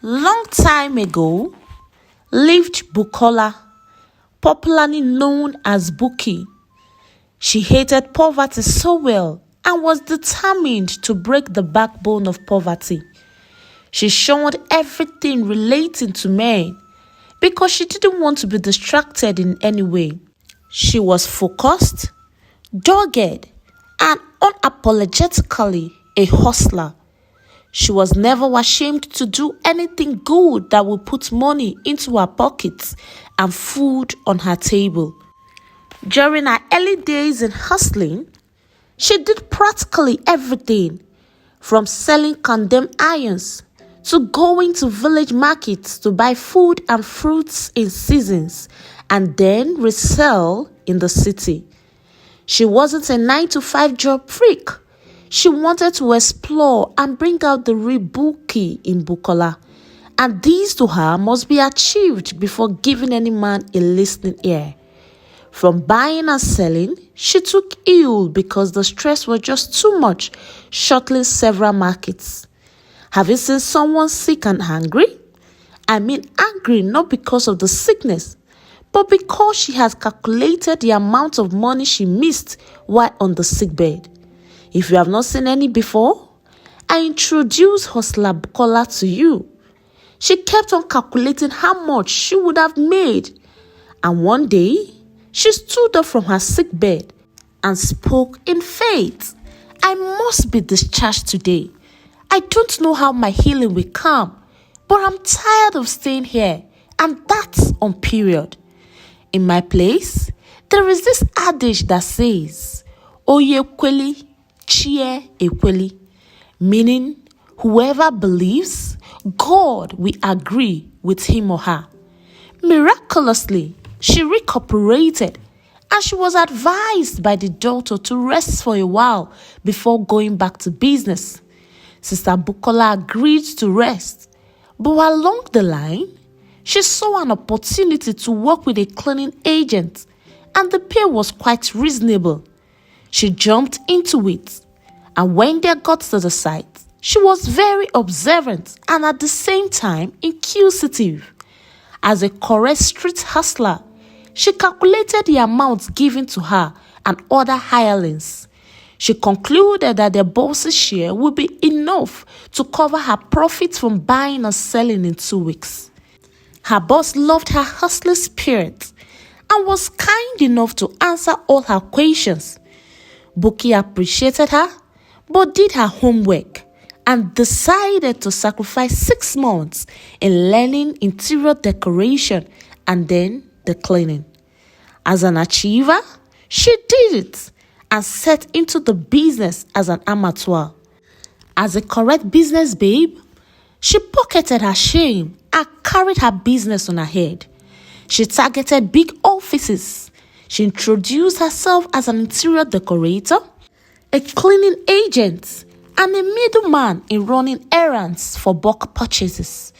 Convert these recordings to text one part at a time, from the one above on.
Long time ago, lived Bukola, popularly known as Bukky. She hated poverty so well and was determined to break the backbone of poverty. She shunned everything relating to men because she didn't want to be distracted in any way. She was focused, dogged, and unapologetically a hustler. She was never ashamed to do anything good that would put money into her pockets and food on her table. During her early days in hustling, she did practically everything, from selling condemned irons to going to village markets to buy food and fruits in seasons and then resell in the city. She wasn't a 9-to-5 job freak. She wanted to explore and bring out the real Bukky in Bukola, and these to her must be achieved before giving any man a listening ear. From buying and selling, she took ill because the stress was just too much, shuttling several markets. Have you seen someone sick and angry? I mean angry not because of the sickness, but because she has calculated the amount of money she missed while on the sickbed. If you have not seen any before, I introduce hustler Bukola to you. She kept on calculating how much she would have made, and one day, she stood up from her sick bed and spoke in faith. I must be discharged today. I don't know how my healing will come, but I'm tired of staying here, and that's on period. In my place, there is this adage that says, Oye kweli, chie ekweli, meaning whoever believes, God will agree with him or her. Miraculously, she recuperated and she was advised by the doctor to rest for a while before going back to business. Sister Bukola agreed to rest, but along the line, she saw an opportunity to work with a cleaning agent, and the pay was quite reasonable. She jumped into it, and when they got to the site, she was very observant and at the same time inquisitive. As a correct street hustler, she calculated the amounts given to her and other hirelings. She concluded that their boss's share would be enough to cover her profits from buying and selling in 2 weeks. Her boss loved her hustling spirit and was kind enough to answer all her questions. Bukky appreciated her, but did her homework and decided to sacrifice 6 months in learning interior decoration and then the cleaning. As an achiever, she did it and set into the business as an amateur. As a correct business babe, she pocketed her shame and carried her business on her head. She targeted big offices. She introduced herself as an interior decorator, a cleaning agent, and a middleman in running errands for bulk purchases.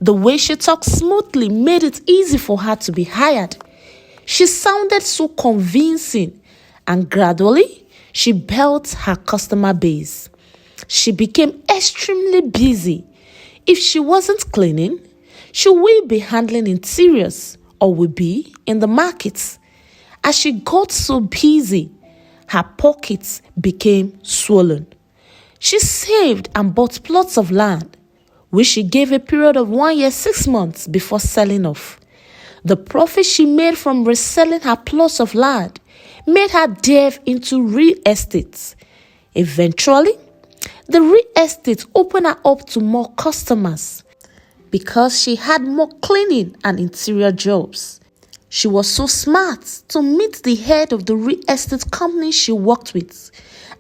The way she talked smoothly made it easy for her to be hired. She sounded so convincing, and gradually, she built her customer base. She became extremely busy. If she wasn't cleaning, she will be handling interiors or will be in the markets. As she got so busy, her pockets became swollen. She saved and bought plots of land, which she gave a period of 1 year, 6 months before selling off. The profit she made from reselling her plots of land made her delve into real estate. Eventually, the real estate opened her up to more customers because she had more cleaning and interior jobs. She was so smart to meet the head of the real estate company she worked with,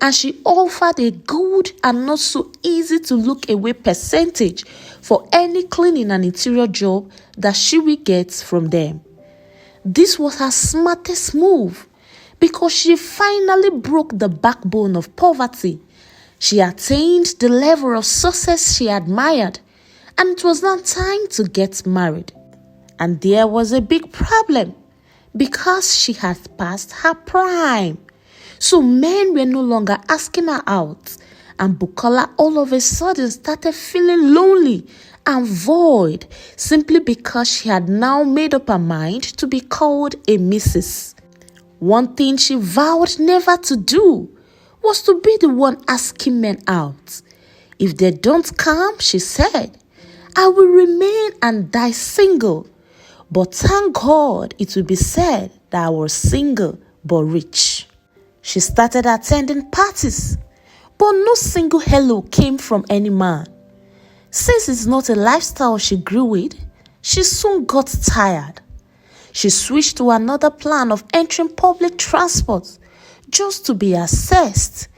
and she offered a good and not so easy to look away percentage for any cleaning and interior job that she will get from them. This was her smartest move because she finally broke the backbone of poverty. She attained the level of success she admired, and it was now time to get married. And there was a big problem because she had passed her prime. So men were no longer asking her out, and Bukola all of a sudden started feeling lonely and void simply because she had now made up her mind to be called a Mrs. One thing she vowed never to do was to be the one asking men out. If they don't come, she said, I will remain and die single. But thank God it will be said that I was single but rich. She started attending parties, but no single hello came from any man. Since it's not a lifestyle she grew with, she soon got tired. She switched to another plan of entering public transport just to be assessed.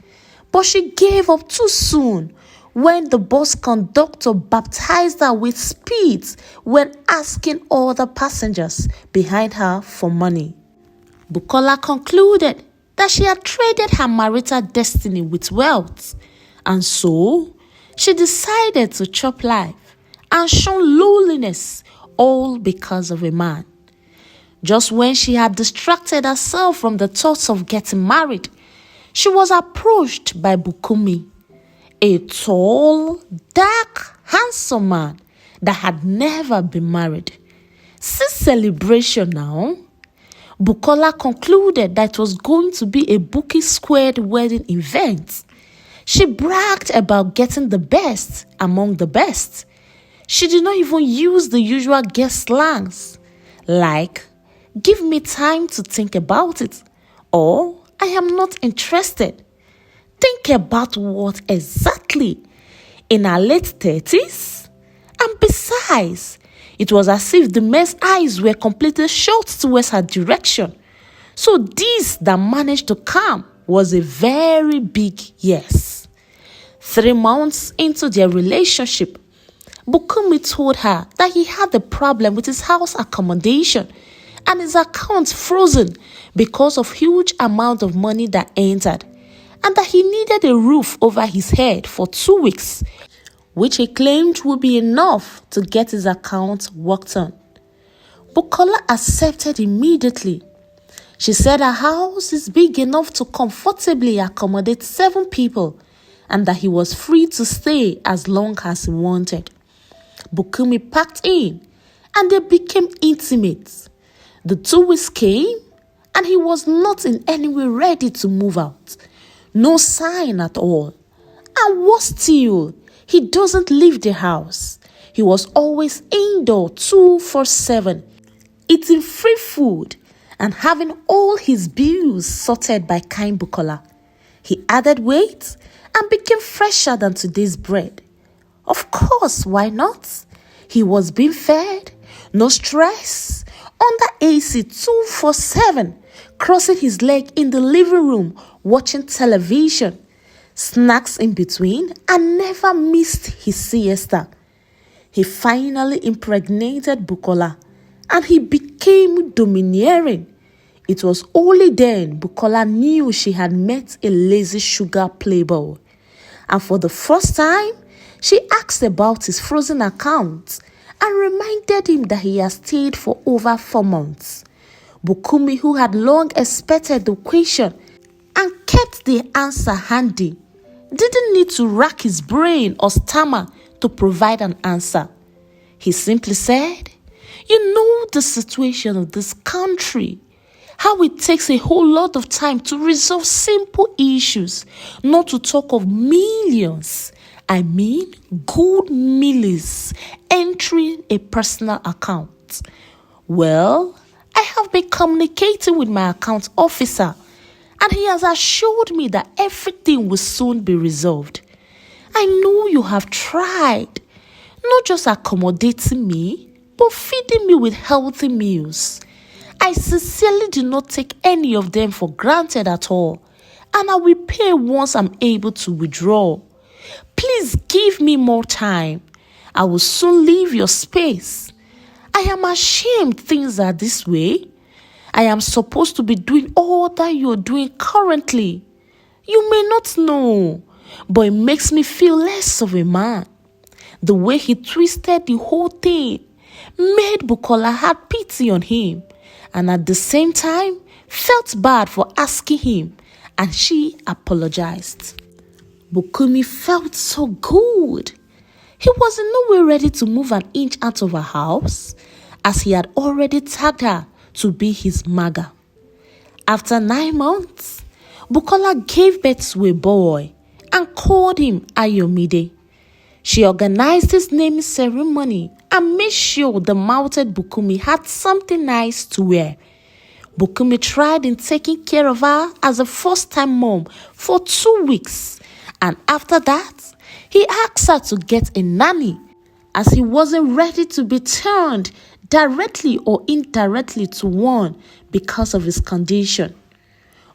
But she gave up too soon when the bus conductor baptized her with speed when asking other passengers behind her for money. Bukola concluded that she had traded her marital destiny with wealth, and so she decided to chop life and shun loneliness, all because of a man. Just when she had distracted herself from the thoughts of getting married, she was approached by Bukky, a tall, dark, handsome man that had never been married. Since celebration now, Bukola concluded that it was going to be a Bukky squared wedding event. She bragged about getting the best among the best. She did not even use the usual guest slangs like, give me time to think about it, or I am not interested. Think about what exactly? In her late 30s? And besides, it was as if the man's eyes were completely shut towards her direction. So this that managed to come was a very big yes. 3 months into their relationship, Bukky told her that he had a problem with his house accommodation and his account frozen because of huge amount of money that entered, and that he needed a roof over his head for 2 weeks, which he claimed would be enough to get his account worked on. Bukola accepted immediately. She said her house is big enough to comfortably accommodate 7 people and that he was free to stay as long as he wanted. Bukky packed in and they became intimate. The 2 weeks came and he was not in any way ready to move out. No sign at all. And worse still, he doesn't leave the house. He was always indoor 24/7, eating free food and having all his bills sorted by kind Bukola. He added weight and became fresher than today's bread. Of course, why not? He was being fed, no stress, under AC 24/7, crossing his leg in the living room, watching television, snacks in between, and never missed his siesta. He finally impregnated Bukola, and he became domineering. It was only then Bukola knew she had met a lazy sugar playboy. And for the first time, she asked about his frozen account and reminded him that he had stayed for over 4 months. Bukky, who had long expected the question and kept the answer handy, didn't need to rack his brain or stammer to provide an answer. He simply said, "You know the situation of this country, how it takes a whole lot of time to resolve simple issues, not to talk of millions. I mean good millions entering a personal account. Well, I have been communicating with my account officer and he has assured me that everything will soon be resolved. I know you have tried, not just accommodating me, but feeding me with healthy meals. I sincerely do not take any of them for granted at all, and I will pay once I'm able to withdraw. Please give me more time. I will soon leave your space. I am ashamed things are this way. I am supposed to be doing all that you're doing currently. You may not know, but it makes me feel less of a man." The way he twisted the whole thing made Bukola have pity on him, and at the same time felt bad for asking him, and she apologized. Bukky felt so good. He was in no way ready to move an inch out of her house, as he had already tagged her to be his maga. After 9 months, Bukola gave birth to a boy and called him Ayomide. She organized his naming ceremony and made sure the mounted Bukumi had something nice to wear. Bukumi tried in taking care of her as a first-time mom for 2 weeks, and after that, he asked her to get a nanny, as he wasn't ready to be turned directly or indirectly to one because of his condition.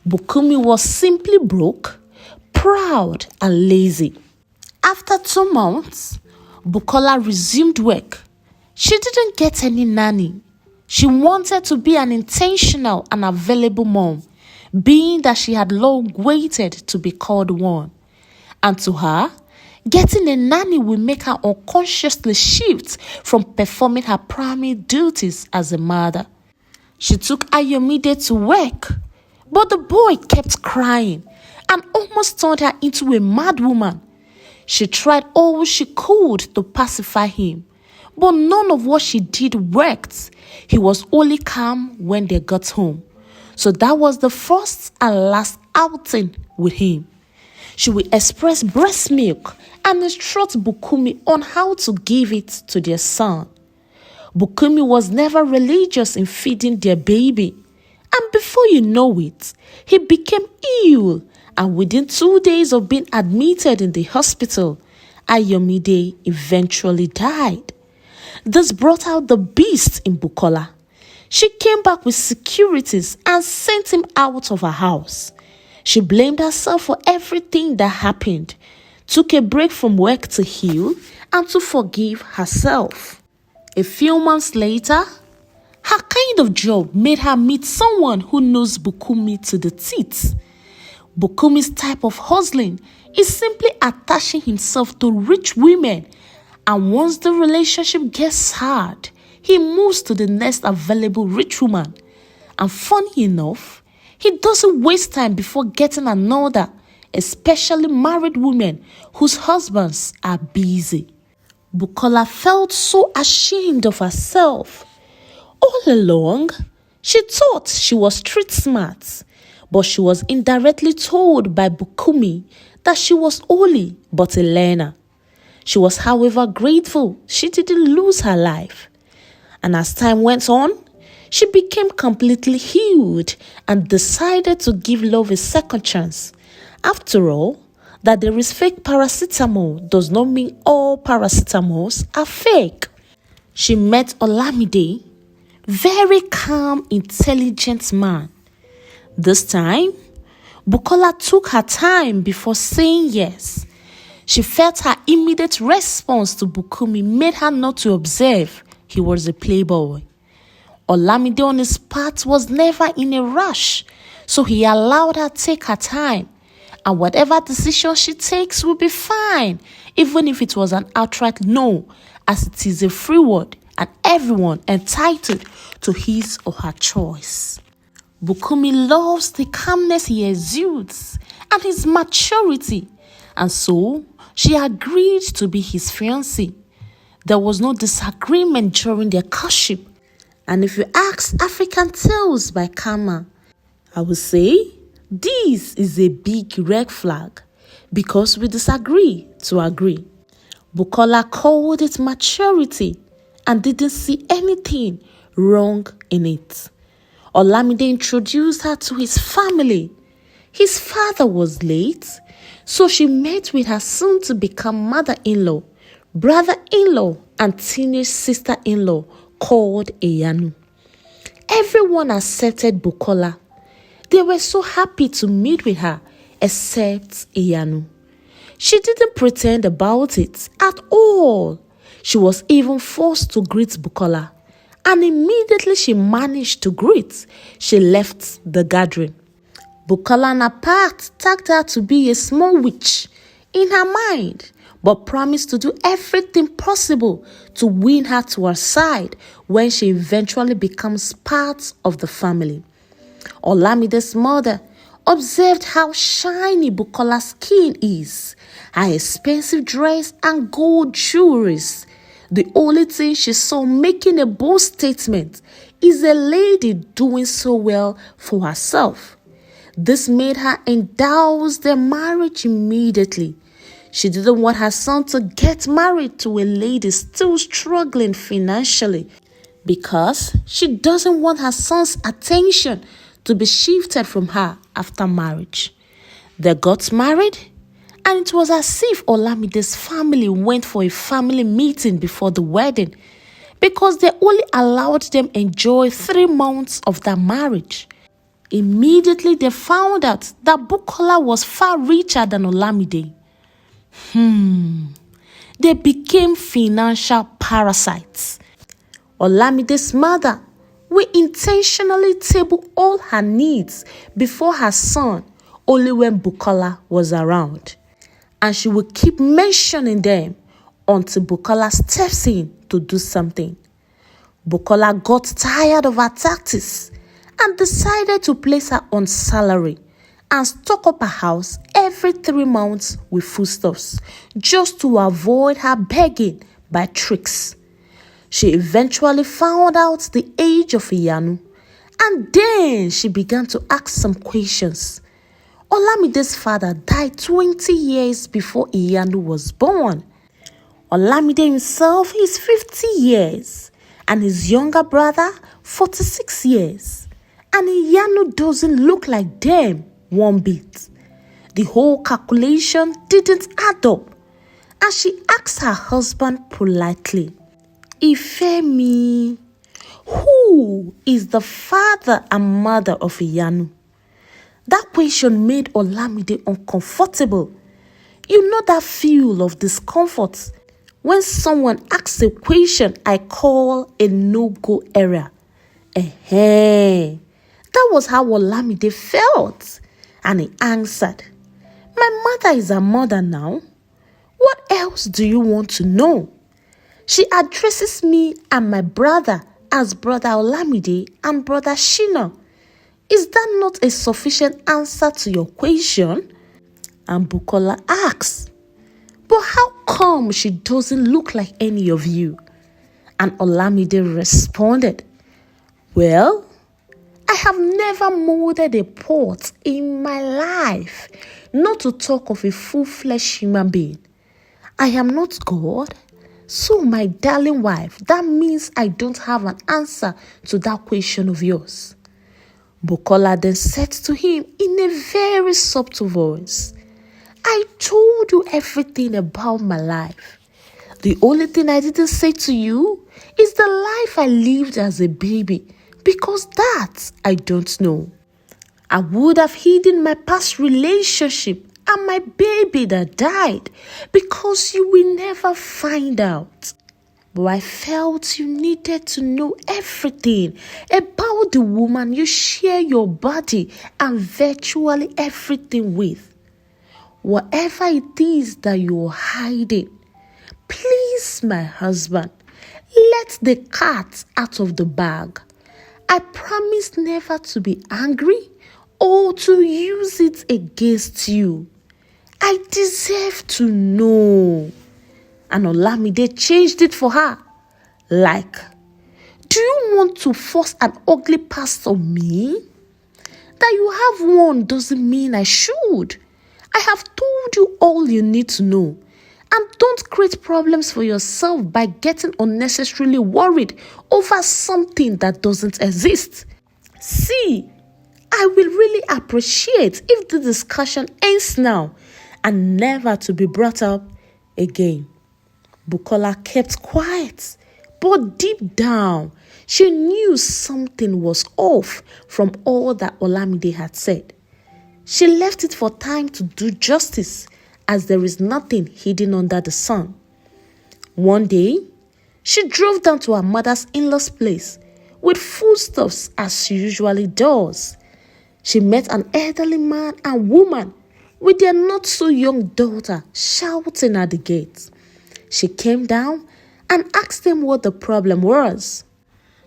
Bukumi was simply broke, proud, and lazy. After 2 months, Bukola resumed work. She didn't get any nanny. She wanted to be an intentional and available mom, being that she had long waited to be called one. And to her, getting a nanny will make her unconsciously shift from performing her primary duties as a mother. She took Ayomide to work, but the boy kept crying and almost turned her into a mad woman. She tried all she could to pacify him, but none of what she did worked. He was only calm when they got home. So that was the first and last outing with him. She would express breast milk and instruct Bukumi on how to give it to their son. Bukumi was never religious in feeding their baby, and before you know it, he became ill, and within 2 days of being admitted in the hospital, Ayomide eventually died. This brought out the beast in Bukola. She came back with securities and sent him out of her house. She blamed herself for everything that happened, took a break from work to heal and to forgive herself. A few months later, her kind of job made her meet someone who knows Bukumi to the teeth. Bukumi's type of hustling is simply attaching himself to rich women, and once the relationship gets hard, he moves to the next available rich woman. And funny enough, he doesn't waste time before getting another, especially married women whose husbands are busy. Bukola felt so ashamed of herself. All along, she thought she was street smart, but she was indirectly told by Bukumi that she was holy but a learner. She was, however, grateful she didn't lose her life. And as time went on, she became completely healed and decided to give love a second chance. After all, that there is fake paracetamol does not mean all paracetamols are fake. She met Olamide, very calm, intelligent man. This time, Bukola took her time before saying yes. She felt her immediate response to Bukumi made her not to observe he was a playboy. Olamide on his part was never in a rush, so he allowed her take her time, and whatever decision she takes will be fine, even if it was an outright no, as it is a free word and everyone entitled to his or her choice. Bukumi loves the calmness he exudes and his maturity, and so she agreed to be his fiancée. There was no disagreement during their courtship, and if you ask Africantales by Kama, I would say this is a big red flag because we disagree to agree. Bukola called it maturity and didn't see anything wrong in it. Olamide introduced her to his family. His father was late, so she met with her soon-to-become mother-in-law, brother-in-law, and teenage sister-in-law called Eyanu. Everyone accepted Bukola. They were so happy to meet with her, except Eyanu. She didn't pretend about it at all. She was even forced to greet Bukola, and immediately she managed to greet, she left the gathering. Bukola and her part tagged her to be a small witch in her mind, but promised to do everything possible to win her to her side when she eventually becomes part of the family. Olamide's mother observed how shiny Bukola's skin is, her expensive dress and gold jewelries. The only thing she saw making a bold statement is a lady doing so well for herself. This made her endorse their marriage immediately. She didn't want her son to get married to a lady still struggling financially because she doesn't want her son's attention to be shifted from her after marriage. They got married, and it was as if Olamide's family went for a family meeting before the wedding because they only allowed them enjoy 3 months of their marriage. Immediately they found out that Bukola was far richer than Olamide. They became financial parasites. Olamide's mother will intentionally table all her needs before her son only when Bukola was around. And she will keep mentioning them until Bukola steps in to do something. Bukola got tired of her tactics and decided to place her on salary and stock up her house every 3 months with foodstuffs just to avoid her begging by tricks. She eventually found out the age of Iyanu, and then she began to ask some questions. Olamide's father died 20 years before Iyanu was born. Olamide himself is 50 years and his younger brother 46 years. And Iyanu doesn't look like them one bit. The whole calculation didn't add up, and she asked her husband politely, "Ifemi, who is the father and mother of Iyanu?" That question made Olamide uncomfortable. You know that feel of discomfort when someone asks a question I call a no-go area. That was how Olamide felt, and he answered, "My mother is a mother now. What else do you want to know? She addresses me and my brother as Brother Olamide and Brother Shina. Is that not a sufficient answer to your question?" And Bukola asks, "But how come she doesn't look like any of you?" And Olamide responded, "Well, I have never molded a pot in my life, not to talk of a full-fledged human being. I am not God. So, my darling wife, that means I don't have an answer to that question of yours." Bukola then said to him in a very subtle voice, "I told you everything about my life. The only thing I didn't say to you is the life I lived as a baby, because that I don't know. I would have hidden my past relationship and my baby that died because you will never find out. But I felt you needed to know everything about the woman you share your body and virtually everything with. Whatever it is that you are hiding, please, my husband, let the cat out of the bag. I promise never to be angry or to use it against you. I deserve to know." And Olamide changed it for her. Like, "Do you want to force an ugly past on me? That you have one doesn't mean I should. I have told you all you need to know. And don't create problems for yourself by getting unnecessarily worried over something that doesn't exist. See, I will really appreciate if the discussion ends now and never to be brought up again." Bukola kept quiet, but deep down, she knew something was off from all that Olamide had said. She left it for time to do justice, as there is nothing hidden under the sun. One day, she drove down to her mother's in-law's place with foodstuffs as she usually does. She met an elderly man and woman with their not-so-young daughter shouting at the gate. She came down and asked them what the problem was.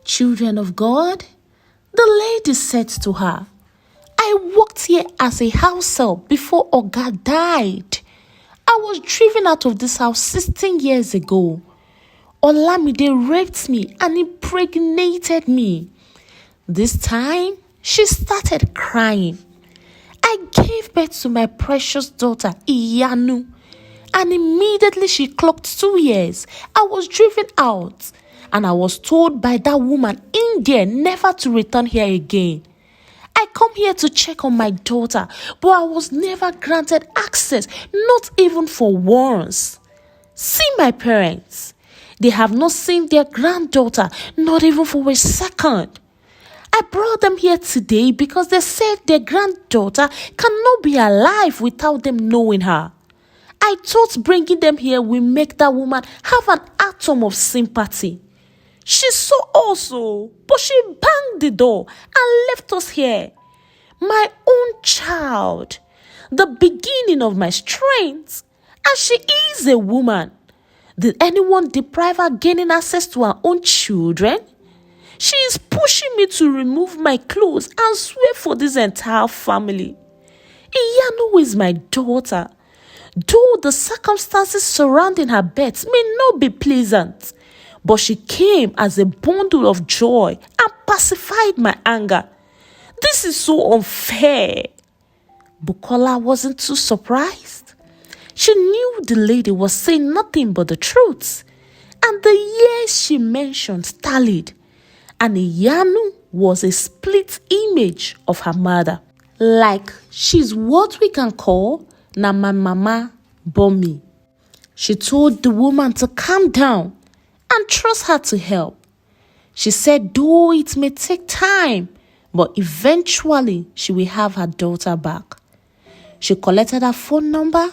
"Children of God," the lady said to her, "I worked here as a house help before Oga died. I I was driven out of this house 16 years ago. Olamide raped me and impregnated me. This time, she started crying. I gave birth to my precious daughter, Iyanu, and immediately she clocked 2 years. I was driven out, and I was told by that woman in there never to return here again. I come here to check on my daughter, but I was never granted access, not even for once. See my parents. They have not seen their granddaughter, not even for a second. I brought them here today because they said their granddaughter cannot be alive without them knowing her. I thought bringing them here will make that woman have an atom of sympathy. She saw us, but she banged the door and left us here. My own child, the beginning of my strength, and she is a woman. Did anyone deprive her gaining access to her own children? She is pushing me to remove my clothes and swear for this entire family. Iyanu is my daughter. Though the circumstances surrounding her birth may not be pleasant, but she came as a bundle of joy and pacified my anger. This is so unfair. Bukola wasn't too surprised. She knew the lady was saying nothing but the truth, and the years she mentioned tallied, and Iyanu was a split image of her mother. Like she's what we can call na my mama Bomi. She told the woman to calm down and trust her to help. She said though it may take time, but eventually she will have her daughter back. She collected her phone number,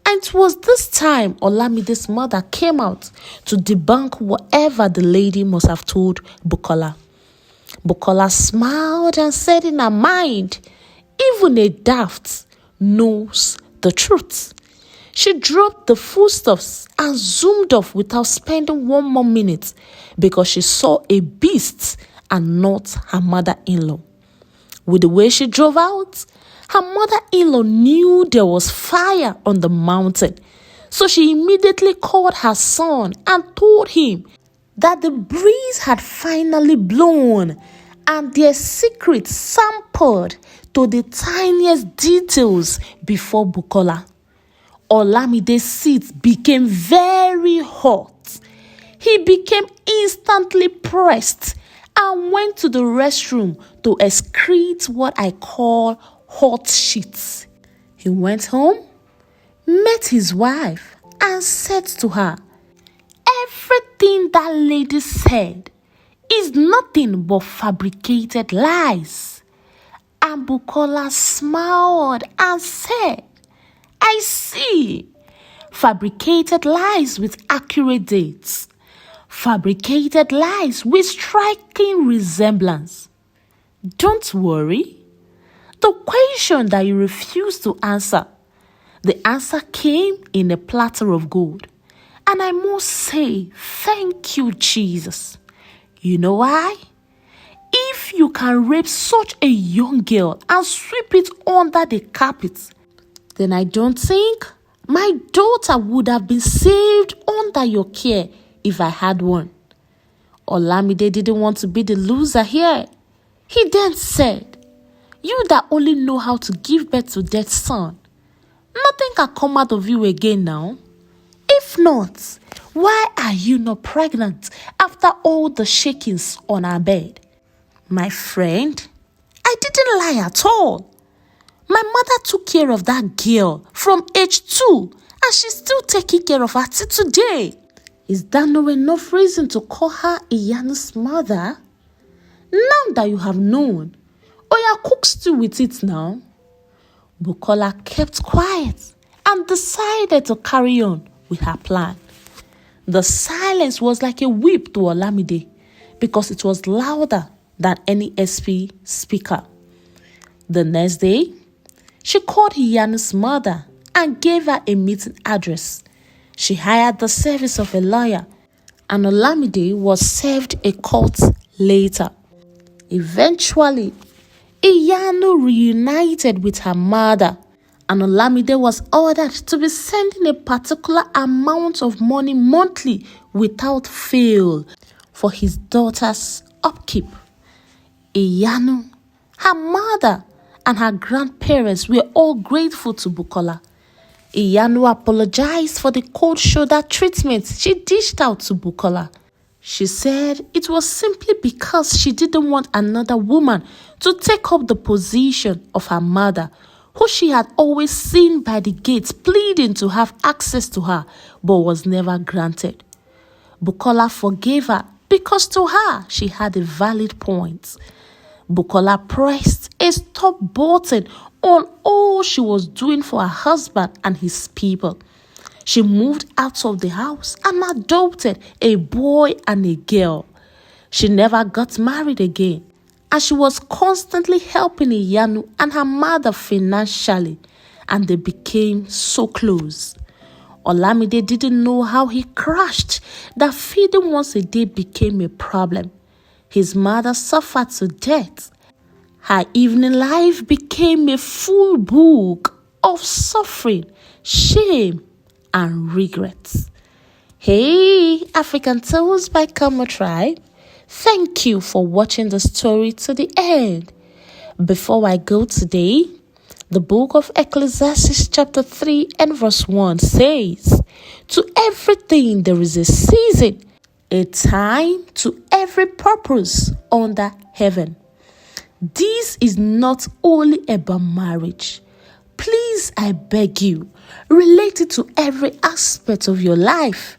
and it was this time Olamide's mother came out to debunk whatever the lady must have told Bukola. Bukola smiled and said in her mind, even a daft knows the truth. She dropped the foodstuffs and zoomed off without spending one more minute because she saw a beast and not her mother-in-law. With the way she drove out, her mother-in-law knew there was fire on the mountain. So she immediately called her son and told him that the breeze had finally blown and their secret sampled to the tiniest details before Bukola. Olamide's seat became very hot. He became instantly pressed and went to the restroom to excrete what I call hot shit. He went home, met his wife, and said to her, everything that lady said is nothing but fabricated lies. And Bukola smiled and said, I see. Fabricated lies with accurate dates. Fabricated lies with striking resemblance. Don't worry. The question that you refused to answer, the answer came in a platter of gold. And I must say, thank you, Jesus. You know why? If you can rape such a young girl and sweep it under the carpet, then I don't think my daughter would have been saved under your care if I had one. Olamide didn't want to be the loser here. He then said, you that only know how to give birth to dead son, nothing can come out of you again now. If not, why are you not pregnant after all the shakings on our bed? My friend, I didn't lie at all. My mother took care of that girl from age 2 and she's still taking care of her till today. Is that not enough reason to call her Iyanu's mother? Now that you have known, Oya cook stew with it now. Bukola kept quiet and decided to carry on with her plan. The silence was like a whip to Olamide because it was louder than any SP speaker. The next day, she called Iyanu's mother and gave her a meeting address. She hired the service of a lawyer, and Olamide was served a court later. Eventually, Iyanu reunited with her mother, and Olamide was ordered to be sending a particular amount of money monthly without fail for his daughter's upkeep. Iyanu, her mother, and her grandparents were all grateful to Bukola. Iyanu apologized for the cold shoulder treatment she dished out to Bukola. She said it was simply because she didn't want another woman to take up the position of her mother, who she had always seen by the gates pleading to have access to her but was never granted. Bukola forgave her because to her she had a valid point. Bukola pressed a stop button on all she was doing for her husband and his people. She moved out of the house and adopted a boy and a girl. She never got married again, and she was constantly helping Iyanu and her mother financially, and they became so close. Olamide didn't know how he crashed that feeding once a day became a problem. His mother suffered to death. Her evening life became a full book of suffering, shame, and regrets. Hey, Africantales by Kamo Tribe, thank you for watching the story to the end. Before I go today, the book of Ecclesiastes chapter 3 and verse 1 says, "To everything there is a season, a time to every purpose under heaven." This is not only about marriage. Please, I beg you, relate it to every aspect of your life.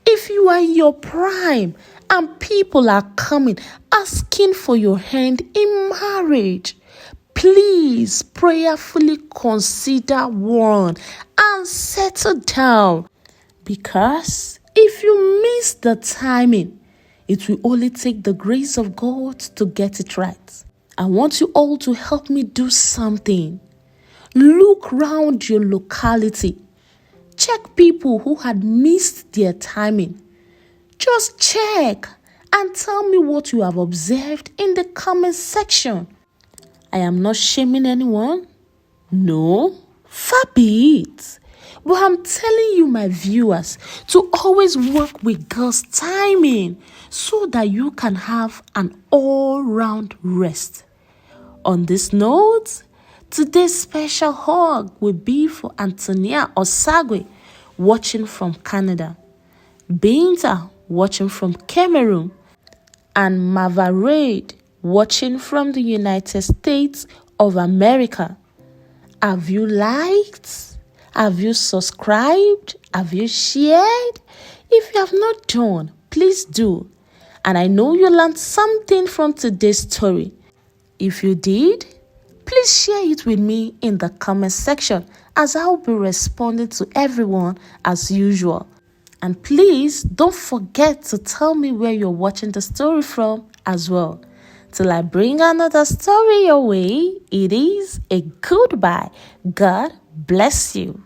If you are in your prime and people are coming asking for your hand in marriage, please prayerfully consider one and settle down. Because if you miss the timing, it will only take the grace of God to get it right. I want you all to help me do something. Look round your locality. Check people who had missed their timing. Just check and tell me what you have observed in the comment section. I am not shaming anyone. No, far be it. But I'm telling you, my viewers, to always work with God's timing so that you can have an all-round rest. On this note, today's special hug will be for Antonia Osagwe, watching from Canada, Binta, watching from Cameroon, and Mavarade, watching from the United States of America. Have you liked? Have you subscribed? Have you shared? If you have not done, please do. And I know you learned something from today's story. If you did, please share it with me in the comment section, as I'll be responding to everyone as usual. And please don't forget to tell me where you're watching the story from as well. Till I bring another story your way, it is a goodbye. God bless you.